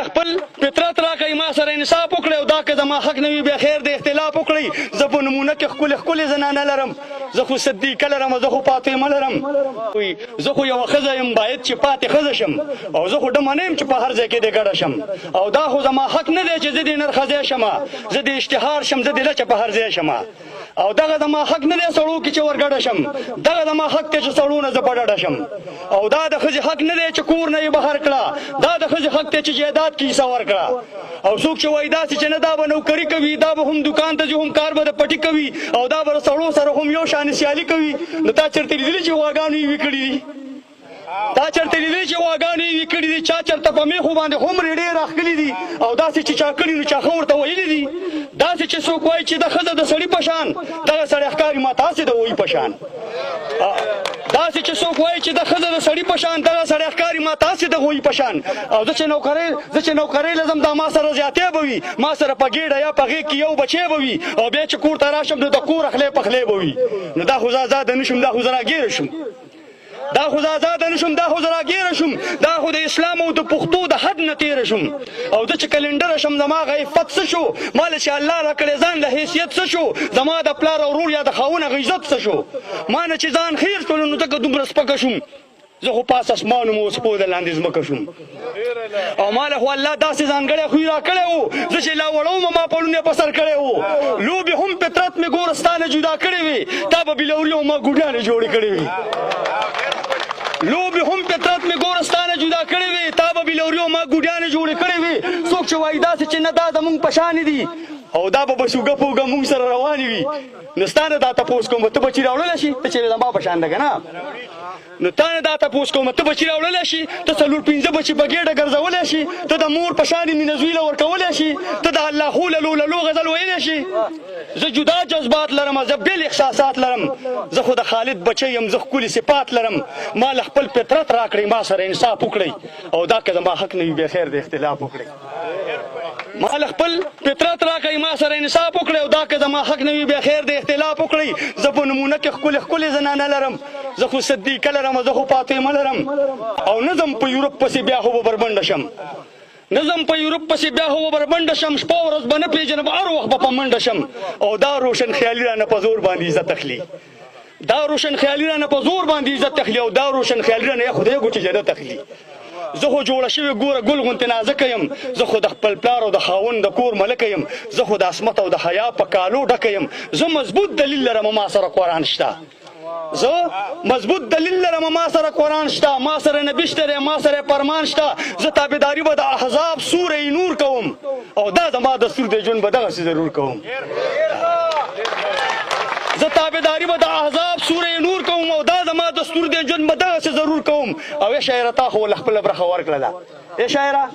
خپل فطرت راکړئ ما سره انصاف وکړئ او دا که زما حق نه وي بیا خیر د اختلاف وکړئ زه په نمونه کې ښکلې زنانه لرم زه خو صدیقه لرم زه خو فاطمه لرم زه خو یوه ښځه یم باید چې پاتې ښځه شم او زه خو ډمه نه یم چې په هر ځای کې دې ګډه شم او دا خو زما حق نه دی چې زه دې نرښځی شم زه دې اشتهار شم زه دې لچه په هر ځای شم او دغه زما حق نه دی سړو کې چې ورګډه شم دغه زما حق دی چې سړو نه زه په ډډه شم او دا د ښځې حق نه دی چې کور نه یې بهر کړه دا د ښځې حق دی چې جایداد کې حصه ورکړه او څوک چې وایي داسې چې نه دا به نوکري کوي دا به هم دکان ته ځي هم کار به د پټي کوي او دا به د سړو سره هم یو شان سیالي کوي نو تا چېرته لیدلي چې غواګانو یې وي کړي دي دا چېرته لیدلي چې غواګانو یې وي کړي دي چا چېرته په میخو باندې هومرې ډېر راښکلي دي او داسې چې چا کړي نو چا ښه ورته ویلي دي داسې چې څوک وایي چې د ښځه د سړي په شان دغه سړی ښکاري ما تاسې د وایي په شان داسې چې څوک وایي چې د ښځه د سړي په شان دغه سړی ښکاري ما تاسې د غویي په شان او زه چې نوکرۍ لزم دا ما سره زیاتې به وي ما سره په ګېډه یا په غېږ کې یو بچی به وي او بیا چې کور ته راشم نو د کور اخلی پخلی به وي نو دا خو زه ازاده نه شم دا خو زه راګیره شم دا خو زه ازاده نه شم دا خو زه راګیره شم دا خو د اسلام او د پښتو د حد نه تېره شم او زه چې کلنډره شم زما هغه عفت څه شو ما له چې الله راکړی ځان له حیثیت څه شو زما د پلار او ورور یا د خاوند هغه عزت څه شو ما نه چې ځان خیر شولو نو ځکه دومره سپکه شوم زه خو پاس اسمان وم او سپو د لاندې ځمکه شوم او ما له خو الله داسې ځانګړی خوی راکړی و زه چې لا وړوم ما پړونه په سر کړی و لوبې هم فطرت مې ګوره ستا نه جدا کړې وې تا به بلوري او ما ګوډیانې جوړې کړې وې لوبې هم فطرت مې ګوره ستا نه جدا کړې وې تا به بلوري او ما ګوډیانې جوړې کړې وې څوک چې وایي داسې چې نه دا زمونږ په شانې دي او دا به شوګه پوګه مونږ سره روانې وي نو ستا نه دا تپوس کوم ته بچي راوړلی شي ته چې زما په شان ده که نه نو تا نه دا تپوس کوم ته بچي راوړلی شي ته څلور پنځه بچي په ګېډه ګرځولی شي ته د مور په شانې مینه زوی له ورکولی شي ته د الله خو للو غزل ویلی شي زه جدا جذبات لرم زه بېل احساسات لرم زه خو د خالد بچی یم زه ښکلي صفات لرم ما له خپل فطرت راکړئ ما سره انصاف وکړئ او دا که زما حق نه وي بیا خیر د اختلاف وکړئ ما له خپل فطرت راکړئ ما سره انصاف وکړئ او دا که زما حق نه وي بیا خیر د اختلاف وکړئ زه په نمونه کې ښکلې زنانه لرم زه خو صدیقه لرم زه خو فاطمه لرم او نه ځم په یورپ پسې بیا خو به بربنډه شم نه ځم په یورپ پسې بیا خو به بربنډه شم شپه ورځ به نه پېژنم هر وخت به په منډه شم او دا روشن خیالي رانه په زور باندې عزت اخلي دا روشن خیالي رانه په زور باندې عزت اخلي او دا روشن خیالي رانه خدای ګو چې جنت اخلي زه خو جوړه شوې ګوره ګل غوندې نازکه یم زه خو د خپل پلار او د خاوند د کور ملکه یم زه خو د عصمت او د حیا په کالو ډکه یم زه مضبوط دلیل لرم ما سره قرآن شته زه مضبوط دلیل لرم ما سره قرآن شته ما سره نبي شته ما سره فرمان شته زه تابعداري به د احزاب سوره نور کوم او دا زما دستور دی ژوند به دغسې ضرور کوم زه تابعداري به د احزاب سوره نور کوم او دا زما دستور دی ژوند به دغسې ضرور کوم او ای شاعره تا خو له خپله برخه ورکړله ای شاعره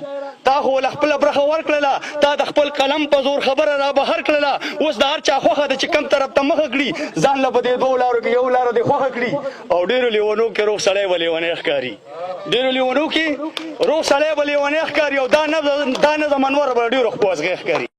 تا خو له خپله برخه ورکړله تا د خپل قلم په زور خبره را بهر کړله اوس د هر چا خوښه ده چې کم طرف ته مخه کړي ځان له په دې دوو لارو کې یو لاره دې خوښه کړي او ډېرو لیونو کې روغ سړی به لیونی ښکاري ډېرو لیونو کې روغ سړی به لیونی ښکاري او دا نظم انور به ډېرو خپوازغی ښکاري